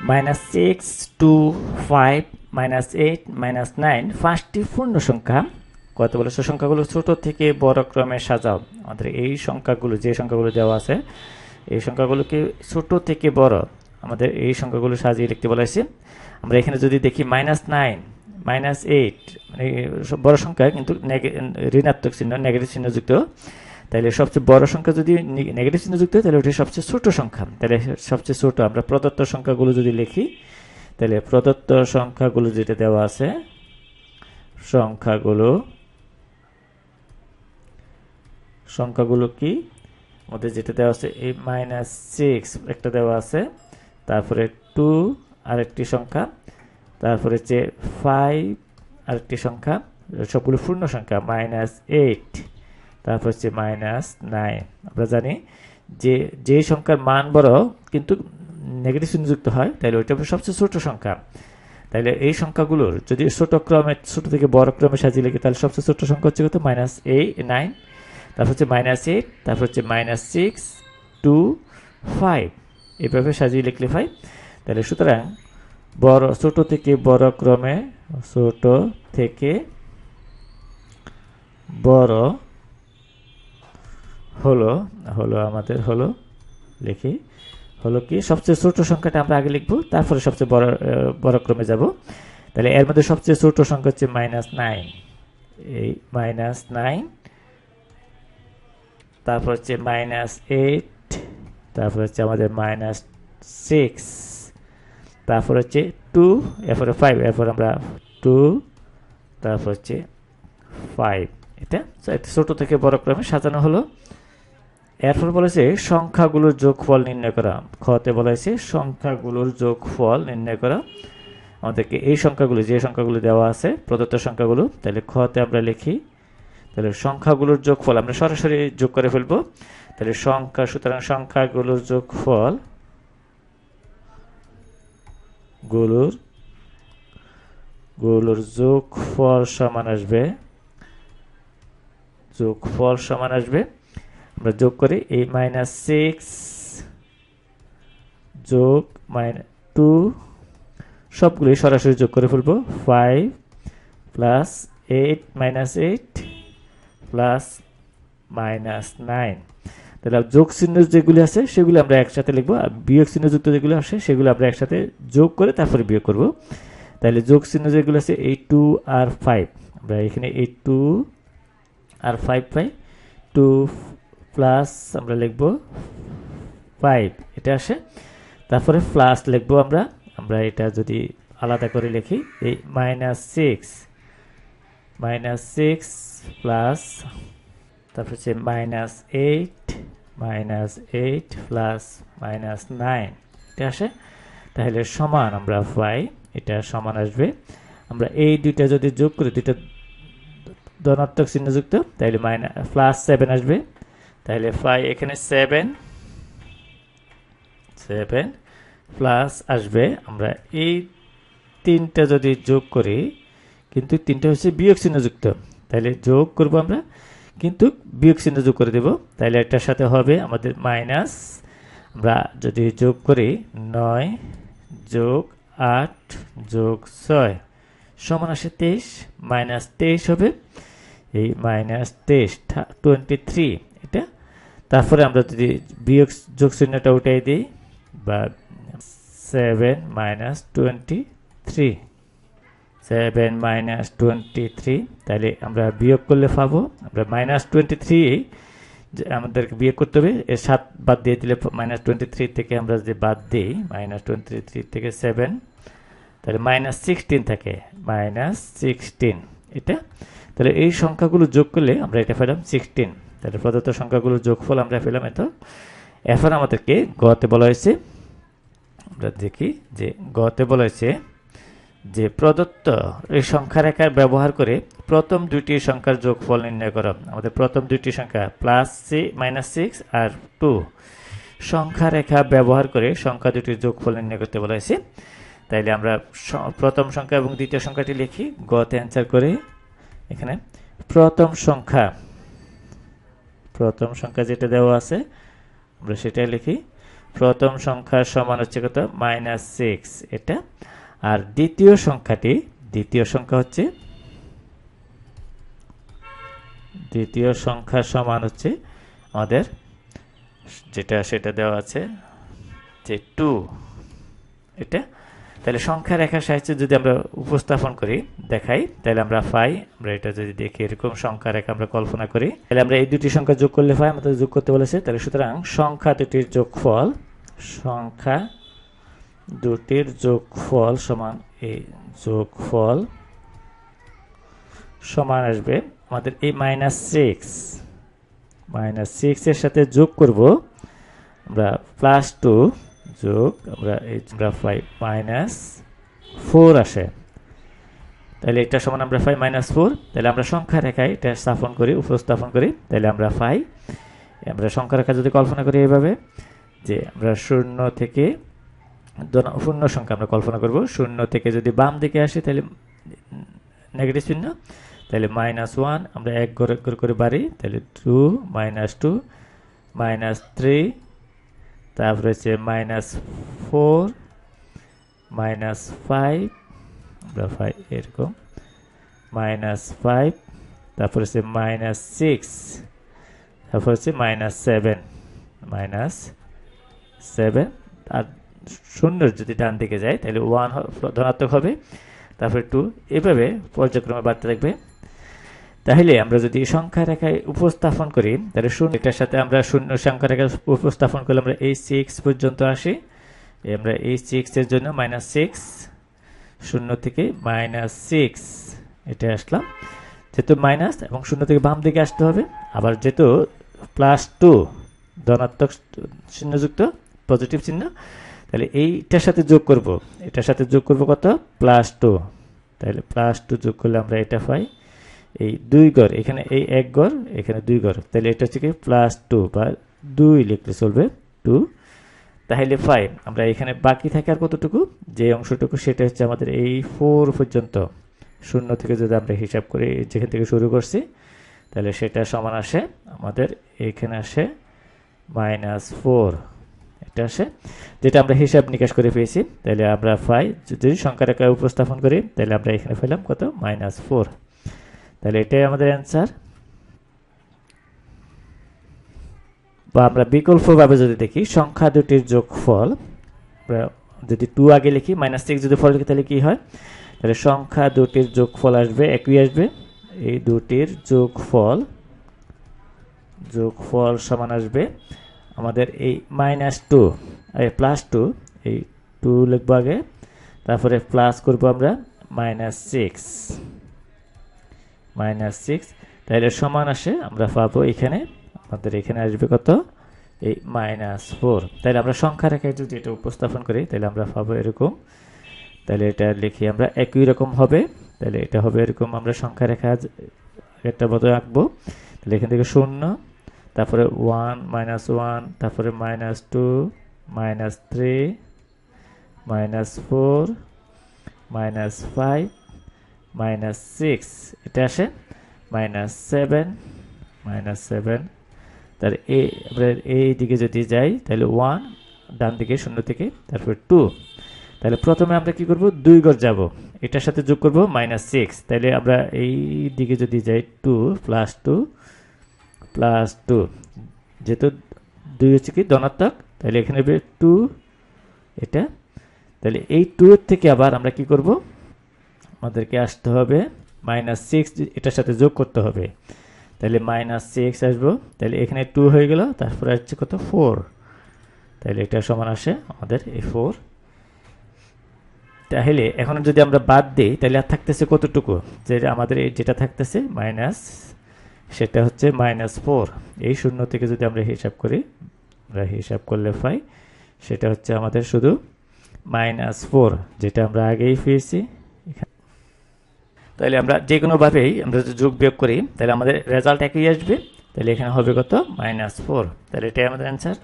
-6 2 5 -8 -9 5টি পূর্ণ সংখ্যা কত বলেছে সংখ্যাগুলো ছোট থেকে বড় ক্রমে সাজাও। আমাদের এই সংখ্যাগুলো যে সংখ্যাগুলো দেওয়া আছে এই সংখ্যাগুলোকে ছোট থেকে বড় আমাদের এই সংখ্যাগুলো সাজিয়ে লিখতে বলা হয়েছে। আমরা এখানে যদি দেখি -9 -8 মানে বড় সংখ্যা কিন্তু ঋণাত্মক চিহ্ন নেগেটিভ চিহ্ন যুক্ত, তাহলে সবচেয়ে বড় সংখ্যা যদি নেগেটিভ চিহ্ন যুক্ত হয় তাহলে ওটি সবচেয়ে ছোট সংখ্যা। তাহলে সবচেয়ে ছোট আমরা প্রদত্ত সংখ্যাগুলো যদি লিখি তাহলে প্রদত্ত সংখ্যাগুলো যেটা দেওয়া আছে সংখ্যাগুলো কি আমাদের যেটা দেওয়া আছে এই -6 একটা দেওয়া আছে, তারপরে 2 আরেকটি সংখ্যা, তারপরে যে 5 আরেকটি সংখ্যা, সবগুলো পূর্ণ সংখ্যা -8, তারপর হচ্ছে -9। আমরা জানি যে যে সংখ্যার মান বড় কিন্তু নেগেটিভ চিহ্ন যুক্ত হয় তাহলে ওইটা সবচেয়ে ছোট সংখ্যা। তাহলে এই সংখ্যাগুলোর যদি ছোট ক্রমে ছোট থেকে বড় ক্রমে সাজিয়ে লিখি তাহলে সবচেয়ে ছোট সংখ্যা হচ্ছে কত -9, তারপর হচ্ছে -8, তারপর হচ্ছে -6 2 5, এইভাবে সাজিয়ে লিখলে হয়। তাহলে সুতরাং ছোট থেকে বড় ক্রমে ছোট থেকে বড় হলো আমাদের লিখি কি সবচেয়ে ছোট সংখ্যাটা আমরা আগে লিখবো, তারপরে সবচেয়ে বড় ক্রমে যাব। তাহলে এর মধ্যে সবচেয়ে ছোট সংখ্যা হচ্ছে -9, এই -9, তারপর হচ্ছে -8, তারপর হচ্ছে আমাদের -6, তারপর হচ্ছে 2, এরপরে 5, এরপর আমরা 2, তারপর হচ্ছে 5। এটা ছোট থেকে বড় ক্রমে সাজানো হলো। এরপর বলেছে সংখ্যাগুলোর যোগফল নির্ণয় করা। খতে বলা হয়েছে সংখ্যাগুলোর যোগফল নির্ণয় করা। আমাদেরকে এই সংখ্যাগুলো যে সংখ্যাগুলো দেওয়া আছে প্রদত্ত সংখ্যাগুলো, তাহলে খতে আমরা লিখি তাহলে সংখ্যাগুলোর যোগফল আমরা সরাসরি যোগ করে ফেলবো। তাহলে সুতরাং সংখ্যাগুলোর যোগফল যোগফল সমান আসবে আমরা যোগ করি এই -6 যোগ -2 সবগুলোই সরাসরি যোগ করে ফেলবো। 5 প্লাস 8 -8 প্লাস -9। তাহলে যোগ চিহ্ন যেগুলি আছে সেগুলো আমরা একসাথে লিখবো, আর বিয়োগ চিহ্ন যুক্ত যেগুলো আসে সেগুলো আমরা একসাথে যোগ করে তারপরে বিয়োগ করব। তাহলে যোগ চিহ্ন যেগুলো আছে এই 2 আর 5, আমরা এখানে এই 2 আর 5 পাই। 2 প্লাস আমরা লিখব 5 এটা আসে, তারপরে প্লাস লিখবো আমরা এটা যদি আলাদা করে লিখি এই -6 প্লাস তারপর হচ্ছে -8 প্লাস -9 এটা আসে। তাহলে সমান আমরা পাই এটা সমান আসবে। আমরা এই দুইটা যদি যোগ করি দুইটা ধনাত্মক চিহ্ন যুক্ত তাহলে +7 আসবে। তাহলে 5 এখানে 7 প্লাস আসবে। আমরা এই তিনটা যদি যোগ করি কিন্তু তিনটা হচ্ছে বিয়োগ চিহ্ন যুক্ত, তাহলে যোগ করব আমরা কিন্তু বিয়োগ চিহ্ন যোগ করে দেব। তাহলে এটার সাথে হবে আমাদের মাইনাস, আমরা যদি যোগ করি 9 যোগ 8 যোগ 6 সমান আসে 23, -23 হবে এই -23 এটা। তারপরে আমরা যদি বিয়োগ যোগ চিহ্নটা উঠাই দিই বা 7 -23 তাহলে আমরা বিয়োগ করলে পাবো আমরা -23 আমাদেরকে বিয়োগ করতে হবে, এর 7 বাদ দিয়ে দিলে -23 থেকে আমরা যদি বাদ দিই -23 থেকে 7 তাহলে -16 থাকে -16 এটা। তাহলে এই সংখ্যাগুলো যোগ করলে আমরা এটা পেলাম 16। তাহলে প্রদত্ত সংখ্যাগুলোর যোগফল আমরা পেলাম এত। এখন আমাদেরকে গতে বলা হয়েছে, আমরা দেখি যে গতে বলা হয়েছে যে প্রদত্ত এই সংখ্যা রেখার ব্যবহার করে প্রথম দুইটি সংখ্যার যোগফল নির্ণয় করা। আমাদের প্রথম দুইটি সংখ্যা +6 আর 2 সংখ্যা রেখা ব্যবহার করে সংখ্যা দুটির যোগফল নির্ণয় করতে বলা হয়েছে। তাইলে আমরা প্রথম সংখ্যা এবং দ্বিতীয় সংখ্যাটি লিখি গতে অ্যান্সার করে। এখানে প্রথম সংখ্যা যেটা দেওয়া আছে আমরা সেটাই লিখি। প্রথম সংখ্যার সমান হচ্ছে কত -6 এটা। আর দ্বিতীয় সংখ্যা হচ্ছে দ্বিতীয় সংখ্যার সমান হচ্ছে আমাদের সেটা দেওয়া আছে যে 2 এটা। তাহলে সংখ্যা রেখার সাহায্যে যদি আমরা উপস্থাপন করি দেখাই তাহলে আমরা পাই, আমরা এটা যদি দেখি এরকম সংখ্যা রেখা আমরা কল্পনা করি তাহলে আমরা এই দুটি সংখ্যা যোগ করলে পাই, আমাদের যোগ করতে বলেছে। তাহলে সুতরাং সংখ্যা দুটির যোগফল সমান এই যোগফল সমান আসবে আমাদের এই -6 এর সাথে যোগ করব আমরা +2 যোগ আমরা পাই -4 আসে। তাহলে এটা সমান আমরা পাই -4। তাহলে আমরা সংখ্যা রেখায় এটা উপস্থাপন করি তাহলে আমরা পাই, আমরা সংখ্যা রেখা যদি কল্পনা করি এইভাবে যে আমরা শূন্য থেকে পূর্ণ সংখ্যা আমরা কল্পনা করব, শূন্য থেকে যদি বাম দিকে আসি তাহলে নেগেটিভ চিহ্ন, তাহলে -1 আমরা এক ঘর করে বাড়ি তাহলে 2 -2 -3 তারপরে হচ্ছে -4 -5 আমরা পাই এরকম -5 তারপরে হচ্ছে -6 তারপর হচ্ছে -7 আর শূন্য যদি ডান দিকে যায় তাহলে 1 ধনাত্মক হবে, তারপরে 2 এভাবে পর্যায়ক্রমে বাড়তে থাকবে। তাহলে আমরা যদি সংখ্যা রেখায় উপস্থাপন করি তাহলে শূন্য এটার সাথে আমরা শূন্য সংখ্যা রেখায় উপস্থাপন করলে আমরা এই 6 পর্যন্ত আসি, আমরা এই 6 এর জন্য -6 শূন্য থেকে -6 এটা আসলাম, যেহেতু মাইনাস এবং শূন্য থেকে বাম দিকে আসতে হবে, আবার যেহেতু +2 ধনাত্মক চিহ্নযুক্ত পজিটিভ চিহ্ন তাহলে এইটার সাথে যোগ করব, এটার সাথে যোগ করব কত +2, তাহলে +2 যোগ করলে আমরা এটা পাই এই 2 ঘর, এখানে এই 1 ঘর এখানে 2 ঘর, তাহলে এটা হচ্ছে কি +2 বা 2 লিখলে চলবে 2। তাহলে পাই আমরা এখানে বাকি থাকে আর কতটুকু যে অংশটুকু সেটা হচ্ছে আমাদের এই 4 পর্যন্ত, শূন্য থেকে যদি আমরা হিসাব করি যেখান থেকে শুরু করছি তাহলে সেটা সমান আসে আমাদের এখানে আসে -4 এটা আসে, যেটা আমরা হিসাব নিকাশ করে পেয়েছি। তাহলে আমরা পাই যদি সংখ্যা রেখায় উপস্থাপন করি তাহলে আমরা এখানে পেলাম কত -4, তাহলে এটাই আমাদের অ্যান্সার। বা আমরা বিকল্পভাবে যদি দেখি সংখ্যা দুটির যোগফল, যদি 2 আগে লিখি -6 যদি ফল লিখি তাহলে কি হয়, তাহলে সংখ্যা দুটির যোগফল আসবে একই আসবে, এই দুটির যোগফল সমান আসবে আমাদের এই -2 +2 এই 2 লিখবো আগে, তারপরে প্লাস করব আমরা -6 তাহলে সমান আসে আমরা পাবো এখানে আমাদের এখানে আসবে কত এই -4। তাহলে আমরা সংখ্যা রেখায় যদি এটা উপস্থাপন করি তাহলে আমরা পাবো এরকম, তাহলে এটা লিখি আমরা একই রকম হবে, তাহলে এটা হবে এরকম, আমরা সংখ্যা রেখা একটা মতো আঁকবো, তাহলে এখান থেকে 0 তারপরে 1 -1 তারপরে -2 -3 -4 -5 -6 এটা আসে -7 তার আমরা এই দিকে যদি যাই তাহলে 1 ডান দিকে 0 থেকে তারপর 2, তাহলে প্রথমে আমরা কি করব 2 ঘর যাব এটার সাথে যোগ করব -6, তাহলে আমরা এই দিকে যদি যাই 2 +2 যেহেতু 2 হচ্ছে কি ধনাত্মক তাহলে এখানে হবে 2 এটা, তাহলে এই 2 এর থেকে আবার আমরা কি করব আমাদেরকে আসতে হবে -6 এটার সাথে যোগ করতে হবে, তাহলে -6 আসবো, তাহলে এখানে 2 হয়ে গেল, তারপরে হচ্ছে কত 4, তাহলে এটা সমান আসে আমাদের এই 4। তাহলে এখন যদি আমরা বাদ দিই তাহলে আর থাকতেছে কতটুকু, যে আমাদের যেটা থাকতেছে মাইনাস সেটা হচ্ছে -4, এই শূন্য থেকে যদি আমরা হিসাব করি আমরা হিসাব করলে পাই সেটা হচ্ছে আমাদের শুধু -4 যেটা আমরা আগেই পেয়েছি। তাহলে আমরা যে কোনোভাবেই আমরা যদি যোগ বিয়োগ করি তাহলে আমাদের রেজাল্ট একই আসবে, তাহলে এখানে হবে কত -4, তাহলে এটাই আমাদের অ্যান্সার।